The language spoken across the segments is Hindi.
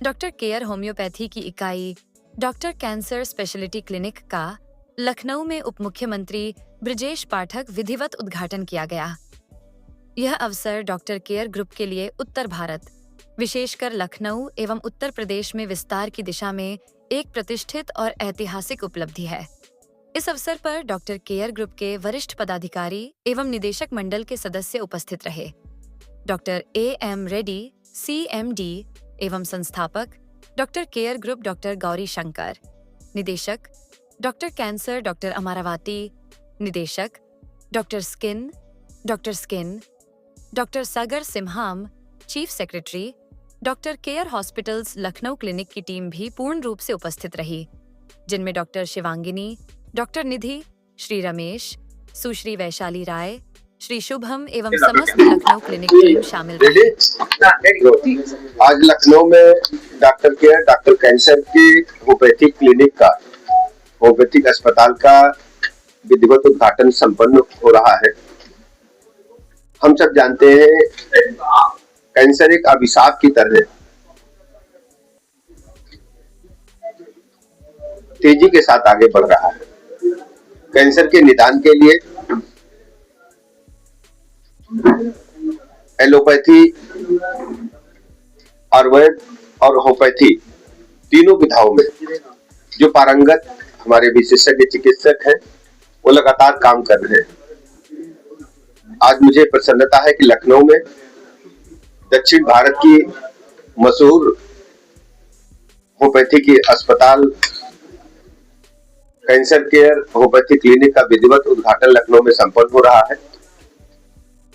डॉक्टर केयर होम्योपैथी की इकाई डॉक्टर कैंसर स्पेशलिटी क्लिनिक का लखनऊ में उप मुख्यमंत्री ब्रजेश पाठक विधिवत उद्घाटन किया गया। यह अवसर डॉक्टर केयर ग्रुप के लिए उत्तर भारत, विशेषकर लखनऊ एवं उत्तर प्रदेश में विस्तार की दिशा में एक प्रतिष्ठित और ऐतिहासिक उपलब्धि है। इस अवसर पर डॉक्टर केयर ग्रुप के वरिष्ठ पदाधिकारी एवं निदेशक मंडल के सदस्य उपस्थित रहे। Doctor A.M. रेड्डी, CMD एवं संस्थापक, doctor care group doctor Gauri Shankar, निदेशक डॉक्टर कैंसर डॉक्टर अमरावती, निदेशक doctor skin doctor Sagar Simham, chief secretary, doctor care hospitals Lucknow clinic की टीम भी पूर्ण रूप से उपस्थित रही, जिनमें डॉक्टर शिवांगिनी, डॉक्टर निधि, श्री रमेश, सुश्री वैशाली राय, श्री शुभम एवं समस्त लखनऊ क्लिनिक टीम शामिल रही। आज लखनऊ में डॉक्टर केयर डॉक्टर कैंसर की होम्योपैथिक क्लिनिक का होम्योपैथिक अस्पताल का विधिवत उद्घाटन संपन्न हो रहा है। हम सब जानते हैं कैंसर एक अभिशाप की तरह तेजी के साथ आगे बढ़ रहा है। कैंसर के निदान के लिए एलोपैथी, आयुर्वेद और होम्योपैथी तीनों विधाओं में जो पारंगत हमारे विशेषज्ञ चिकित्सक हैं वो लगातार काम कर रहे हैं। आज मुझे प्रसन्नता है कि लखनऊ में दक्षिण भारत की मशहूर होम्योपैथी की अस्पताल कैंसर केयर होम्योपैथी क्लिनिक का विधिवत उद्घाटन लखनऊ में संपन्न हो रहा है।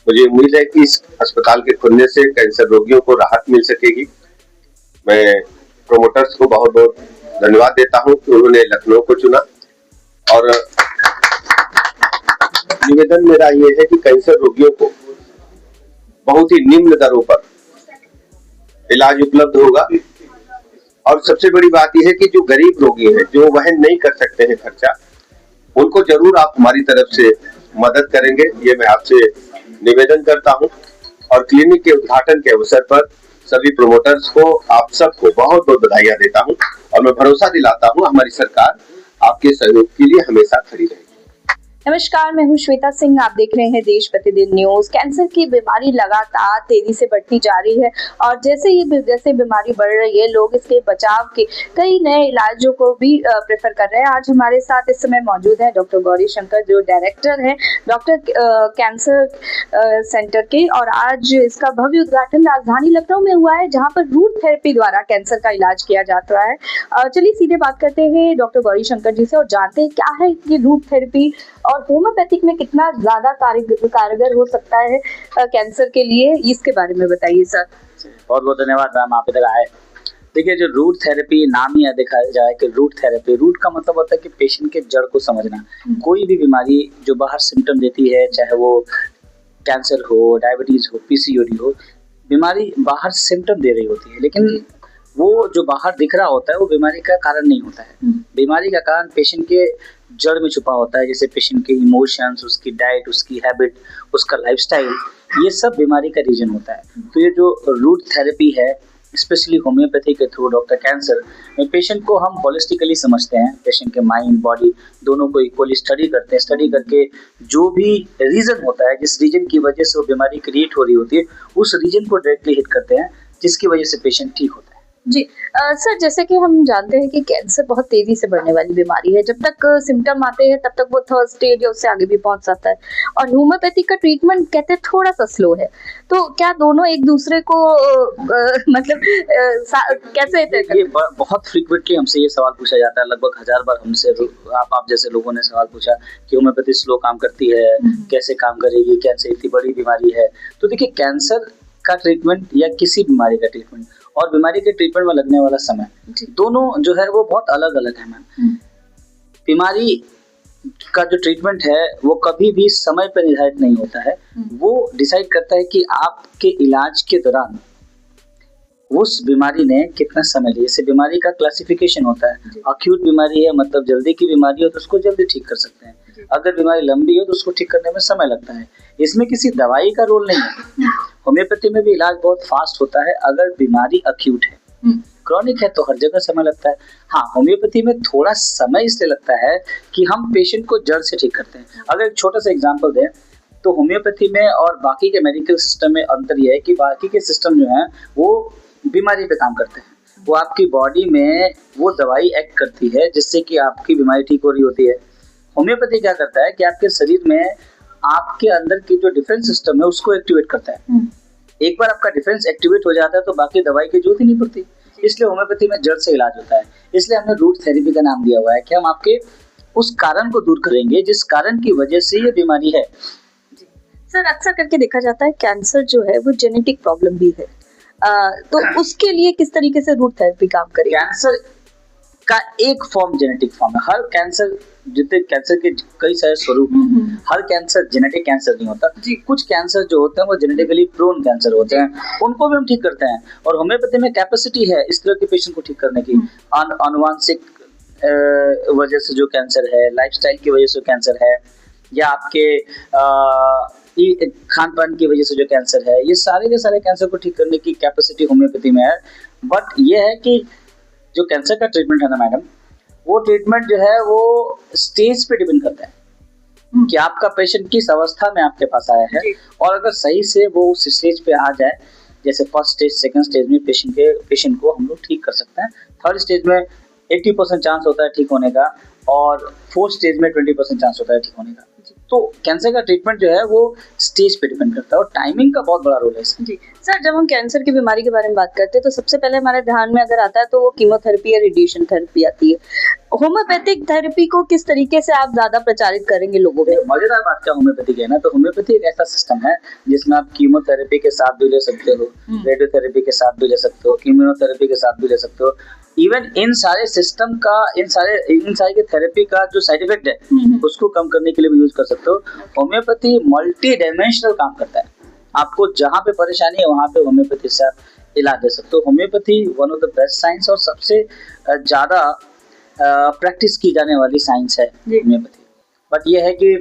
मुझे उम्मीद है कि इस अस्पताल के खुलने से कैंसर रोगियों को राहत मिल सकेगी। मैं प्रोमोटर्स को बहुत बहुत धन्यवाद देता हूं कि उन्होंने लखनऊ को चुना और निवेदन मेरा ये है कि कैंसर रोगियों को बहुत ही निम्न दरों पर इलाज उपलब्ध होगा और सबसे बड़ी बात यह है कि जो गरीब रोगी हैं, जो वहन नहीं कर सकते हैं खर्चा, उनको जरूर आप हमारी तरफ से मदद करेंगे, ये मैं आपसे निवेदन करता हूं। और क्लिनिक के उद्घाटन के अवसर पर सभी प्रोमोटर्स को, आप सबको बहुत बहुत बधाइयां देता हूं और मैं भरोसा दिलाता हूं हमारी सरकार आपके सहयोग के लिए हमेशा खड़ी रहेगी। नमस्कार, मैं हूं श्वेता सिंह। आप देख रहे हैं देश प्रतिदिन न्यूज। कैंसर की बीमारी लगातार तेजी से बढ़ती जा रही है और जैसे बीमारी बढ़ रही है, लोग इसके बचाव के कई नए इलाजों को भी प्रेफर कर रहे हैं। आज हमारे साथ इस समय मौजूद है डॉक्टर गौरी शंकर, जो डायरेक्टर हैं डॉक्टर कैंसर सेंटर के, और आज इसका भव्य उद्घाटन राजधानी लखनऊ में हुआ है, जहाँ पर रूट थेरेपी द्वारा कैंसर का इलाज किया जाता है। चलिए सीधे बात करते हैं डॉक्टर गौरी शंकर जी से और जानते हैं क्या है ये रूट थेरेपी और होम्योपैथिक में कितना ज्यादा कारगर हो सकता है कैंसर के लिए, इसके बारे में बताइए सर। बहुत बहुत धन्यवाद मैम, आप इधर आए। देखिए, जो रूट थेरेपी नाम ही देखा जाए कि रूट थेरेपी, रूट का मतलब होता है कि पेशेंट के जड़ को समझना। कोई भी बीमारी जो बाहर सिम्टम देती है, चाहे वो कैंसर हो, डायबिटीज हो, PCOD हो, बीमारी बाहर सिम्टम दे रही होती है, लेकिन वो जो बाहर दिख रहा होता है वो बीमारी का कारण नहीं होता है। बीमारी का कारण पेशेंट के जड़ में छुपा होता है, जैसे पेशेंट के इमोशंस, उसकी डाइट, उसकी हैबिट, उसका लाइफस्टाइल, ये सब बीमारी का रीजन होता है। तो ये जो रूट थेरेपी है, स्पेशली होम्योपैथी के थ्रू डॉक्टर कैंसर में पेशेंट को हम होलिस्टिकली समझते हैं। पेशेंट के माइंड, बॉडी दोनों को इक्वली स्टडी करते हैं। स्टडी करके जो भी रीजन होता है, जिस रीजन की वजह से वो बीमारी क्रिएट हो रही होती है, उस रीजन को डायरेक्टली हिट करते हैं, जिसकी वजह से पेशेंट ठीक होता है। जी सर, जैसे कि हम जानते हैं कि कैंसर बहुत तेजी से बढ़ने वाली बीमारी है। जब तक सिम्टम आते हैं तब तक वो थर्ड स्टेज या उससे आगे भी पहुंच जाता है, और होम्योपैथी का ट्रीटमेंट कहते हैं थोड़ा सा स्लो है। तो क्या दोनों एक दूसरे को मतलब कैसे ये बहुत फ्रीक्वेंटली हमसे ये सवाल पूछा जाता है। लगभग 1000 बार हमसे आप जैसे लोगों ने सवाल पूछा कि होम्योपैथी स्लो काम करती है, कैसे काम करेगी, कैसे इतनी बड़ी बीमारी है। तो देखिए, कैंसर का ट्रीटमेंट या किसी बीमारी का ट्रीटमेंट और बीमारी के ट्रीटमेंट में लगने वाला समय, दोनों जो है वो बहुत अलग अलग है मैम। बीमारी का जो ट्रीटमेंट है वो कभी भी समय पर निर्धारित नहीं होता है। वो डिसाइड करता है कि आपके इलाज के दौरान उस बीमारी ने कितना समय लिया। जैसे बीमारी का क्लासिफिकेशन होता है, अक्यूट बीमारी है मतलब जल्दी की बीमारी हो तो उसको जल्दी ठीक कर सकते हैं, अगर बीमारी लंबी हो तो उसको ठीक करने में समय लगता है। इसमें किसी दवाई का रोल नहीं है। होम्योपैथी में भी इलाज बहुत फास्ट होता है अगर बीमारी अक्यूट है। क्रॉनिक है तो हर जगह समय लगता है। हाँ, होम्योपैथी में थोड़ा समय इसलिए लगता है कि हम पेशेंट को जड़ से ठीक करते हैं। अगर एक छोटा सा एग्जांपल दें तो होम्योपैथी में और बाकी के मेडिकल सिस्टम में अंतर यह है कि बाकी के सिस्टम जो हैं वो बीमारी पे काम करते हैं, वो आपकी बॉडी में वो दवाई एक्ट करती है जिससे कि आपकी बीमारी ठीक हो रही होती है। होम्योपैथी क्या करता है कि आपके शरीर में आपके अंदर की जो डिफेंस सिस्टम है उसको एक्टिवेट करता है। एक बार आपका डिफेंस एक्टिवेट हो जाता है तो बाकी दवाई की जरूरत ही नहीं पड़ती। इसलिए होम्योपैथी में जड़ से इलाज होता है। इसलिए हमने रूट थेरेपी का नाम दिया हुआ है कि हम आपके उस कारण को दूर करेंगे जिस कारण की वजह से ये बीमारी है। सर, अक्सर करके देखा जाता है कैंसर जो है वो जेनेटिक प्रॉब्लम भी है, तो उसके लिए किस तरीके से रूट थेरेपी काम करेगी? कैंसर का एक फॉर्म जेनेटिक फॉर्म है। हर कैंसर, जितने कैंसर के कई सारे स्वरूप हैं, हर कैंसर जेनेटिक कैंसर नहीं होता। कुछ कैंसर जो होते हैं वो जेनेटिकली प्रोन कैंसर होते हैं, उनको भी हम ठीक करते हैं। और होम्योपैथी में कैपेसिटी है इस तरह के पेशेंट को ठीक करने की। अनुवांशिक वजह से जो कैंसर है, लाइफस्टाइल की वजह से कैंसर है, या आपके खान पान की वजह से जो कैंसर है, ये सारे के सारे कैंसर को ठीक करने की कैपेसिटी होम्योपैथी में है। बट ये है कि जो कैंसर का ट्रीटमेंट है ना मैडम, वो ट्रीटमेंट जो है वो स्टेज पे डिपेंड करता है कि आपका पेशेंट किस अवस्था में आपके पास आया है। और अगर सही से वो उस स्टेज पे आ जाए, जैसे फर्स्ट स्टेज, सेकंड स्टेज में पेशेंट को हम लोग ठीक कर सकते हैं। थर्ड स्टेज में 80% चांस होता है ठीक होने का, और फोर्थ स्टेज में 20% चांस होता है ठीक होने का। तो कैंसर का ट्रीटमेंट जो है वो स्टेज पे डिपेंड करता है और टाइमिंग का बहुत बड़ा रोल है इसमें। जी सर, जब हम कैंसर की बीमारी के बारे में बात करते हैं तो सबसे पहले हमारे ध्यान में अगर आता है तो वो कीमोथेरेपी या रेडिएशन थेरेपी आती है। होम्योपैथिक थेरेपी को किस तरीके से आप ज्यादा प्रचारित करेंगे लोगों में? मजेदार बात क्या होम्योपैथी की है ना, तो होम्योपैथी एक ऐसा सिस्टम है जिसमें आप कीमोथेरेपी के साथ भी ले सकते हो, रेडियोथेरेपी के साथ भी ले सकते हो, इम्यूनोथेरेपी के साथ भी ले सकते हो। इवन इन सारे सिस्टम का, इन सारे के थेरेपी का जो साइड इफेक्ट है उसको कम करने के लिए भी यूज कर सकते हो। होम्योपैथी मल्टी डायमेंशनल काम करता है। आपको जहाँ पे परेशानी है वहाँ पे होम्योपैथी से आप इलाज दे सकते हो। Homeopathy one of the best science और सबसे ज्यादा प्रैक्टिस की जाने वाली साइंस है होम्योपैथी। बट ये है कि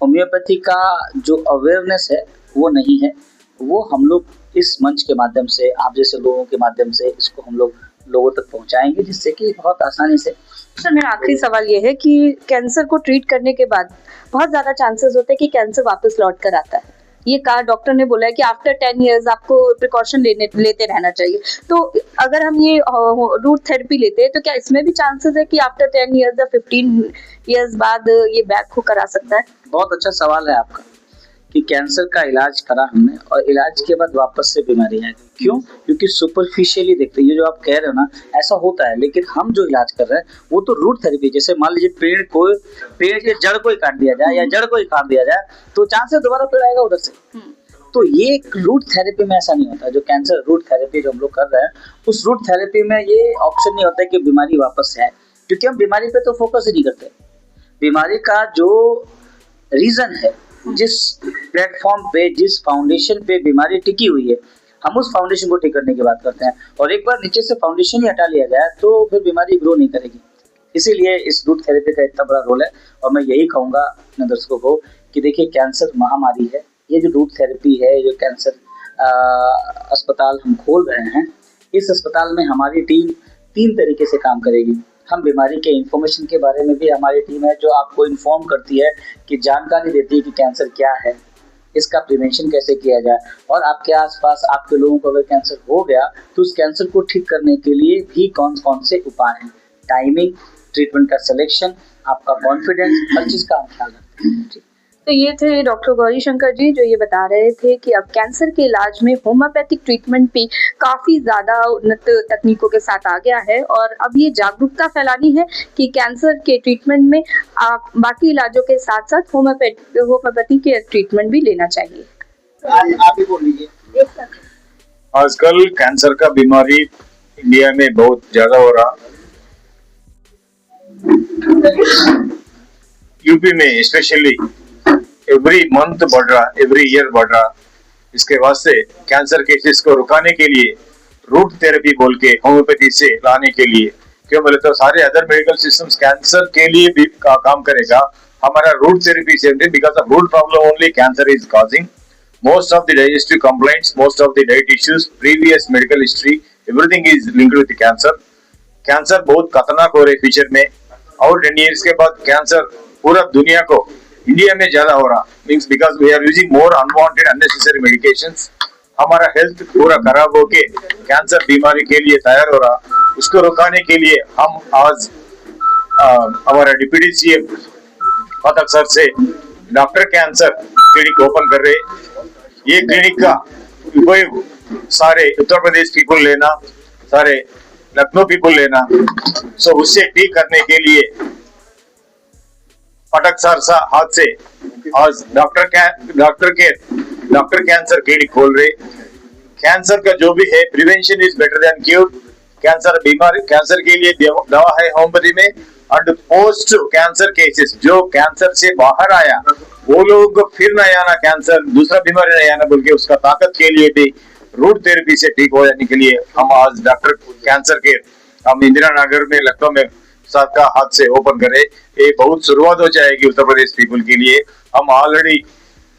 होम्योपैथी का जो अवेयरनेस है वो नहीं है, वो हम लोग इस मंच के माध्यम से, आप जैसे लोगों के माध्यम से इसको हम लोग लोगों तक पहुंचाएंगे, जिससे कि बहुत आसानी से। सर, मेरा आखिरी सवाल ये है कि कैंसर को ट्रीट करने के बाद बहुत ज्यादा चांसेस होते हैं कि कैंसर वापस लौट कर आता है। ये कहा, डॉक्टर ने बोला है कि आफ्टर 10 इयर्स आपको प्रिकॉशन लेते रहना चाहिए। तो अगर हम ये रूट थेरेपी लेते हैं तो क्या इसमें भी चांसेस है कि आफ्टर 10 इयर्स या 15 इयर्स बाद ये बैक हो कर आ सकता है? बहुत अच्छा सवाल है आपका कि कैंसर का इलाज करा हमने और इलाज के बाद वापस से बीमारी आ गई। क्यों? क्योंकि सुपरफिशियली देखते हैं, ये जो आप कह रहे हो ना, ऐसा होता है। लेकिन हम जो इलाज कर रहे हैं वो तो रूट थेरेपी, जैसे मान लीजिए पेड़ के जड़ को ही काट दिया जाए या जड़ को ही काट दिया जाए तो चांसेस दोबारा पेड़ आएगा उधर से। तो ये रूट थेरेपी में ऐसा नहीं होता। जो कैंसर रूट थेरेपी जो हम लोग कर रहे हैं, उस रूट थेरेपी में ये ऑप्शन नहीं होता है कि बीमारी वापस आए, क्योंकि हम बीमारी पे तो फोकस ही नहीं करते। बीमारी का जो रीजन है, जिस प्लेटफॉर्म पे, जिस फाउंडेशन पे बीमारी टिकी हुई है, हम उस फाउंडेशन को ठीक करने की बात करते हैं। और एक बार नीचे से फाउंडेशन ही हटा लिया जाए तो फिर बीमारी ग्रो नहीं करेगी। इसीलिए इस रूट थेरेपी का इतना बड़ा रोल है। और मैं यही कहूँगा अपने दर्शकों को कि देखिए, कैंसर महामारी है। ये जो रूट थेरेपी है, जो कैंसर अस्पताल हम खोल रहे हैं, इस अस्पताल में हमारी टीम 3 तरीके से काम करेगी। हम बीमारी के इंफॉर्मेशन के बारे में भी हमारी टीम है जो आपको इन्फॉर्म करती है, कि जानकारी देती है कि कैंसर क्या है, इसका प्रिवेंशन कैसे किया जाए, और आपके आसपास आपके लोगों को अगर कैंसर हो गया तो उस कैंसर को ठीक करने के लिए भी कौन कौन से उपाय हैं, टाइमिंग, ट्रीटमेंट का सिलेक्शन, आपका कॉन्फिडेंस, हर चीज़ का हम ख्याल रखते हैं। तो ये थे डॉक्टर गौरी शंकर जी जो ये बता रहे थे कि अब कैंसर के इलाज में होम्योपैथिक ट्रीटमेंट भी काफ़ी ज़्यादा उन्नत तकनीकों के साथ आ गया है। और अब ये जागरूकता फैलानी है कि कैंसर के ट्रीटमेंट में आप बाकी इलाजों के साथ साथ होम्योपैथी के ट्रीटमेंट भी लेना चाहिए। आप ही बोल लीजिए। आजकल कैंसर का बीमारी इंडिया में बहुत ज्यादा हो रहा, यूपी में स्पेशली एवरी मंथ बढ़ रहा, एवरी ईयर बढ़ रहा। इसके वास्ते कैंसर केसेस को रुकाने के लिए रूट थेरेपी बोल के होम्योपैथी से लाने के लिए, क्यों बोले तो सारे अदर मेडिकल सिस्टम्स कैंसर के लिए भी काम करेगा, हमारा रूट थेरेपी से, because of root problem only cancer is causing most of the digestive complaints, most of the diet issues, previous medical history, everything is linked with cancer. Cancer बहुत खतरनाक हो रहे फ्यूचर में, और 10 years के बाद कैंसर पूरा दुनिया को, इंडिया में ज्यादा हो रहा, means because we are using more unwanted unnecessary medications. हमारा हेल्थ पूरा खराब होके कैंसर बीमारी के लिए तैयार हो रहा। उसको रुकाने के लिए हम आज हमारा डिप्टी सीएम पाठक सर से डॉक्टर कैंसर क्लिनिक ओपन कर रहे। ये क्लिनिक का उपयोग सारे उत्तर प्रदेश पीपल लेना, सारे लखनऊ पीपल लेना, सो उससे ठीक करने के लिए पाठक सर हाथ से आज डॉक्टर कैंसर क्लिनिक खोल रहे। कैंसर का जो भी है, prevention is better than cure. Cancer बीमारी, कैंसर के लिए दवा है होम्योपैथी में। एंड पोस्ट कैंसर केसेस, जो कैंसर से बाहर आया वो लोग फिर नहीं आना, कैंसर दूसरा बीमारी नहीं आना बोल के उसका ताकत के लिए भी रूट थेरेपी से ठीक हो जाने के लिए हम आज डॉक्टर कैंसर के हम इंदिरा नगर में, लखनऊ में साथ का हाथ से ओपन करे। ये बहुत शुरुआत हो जाएगी उत्तर प्रदेश पीपल के लिए। हम ऑलरेडी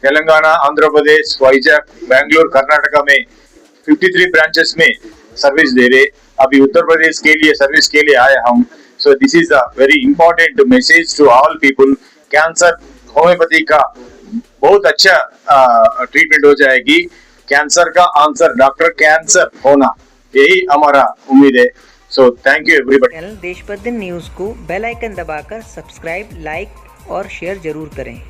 तेलंगाना, आंध्र प्रदेश, वाइजैक, बैंगलोर, कर्नाटका में 53 ब्रांचेस में सर्विस दे रहे। अभी उत्तर प्रदेश के लिए सर्विस के लिए आए हम। So this is a very important message to all people. Cancer homeopathy का बहुत अच्छा ट्रीटमेंट हो जाएगी। कैंसर का आंसर डॉक्टर कैंसर होना, यही हमारा उम्मीद है। So thank you everybody. Channel देश प्रतिदिन न्यूज़ को बेल आइकन दबाकर सब्सक्राइब, लाइक और शेयर जरूर करें।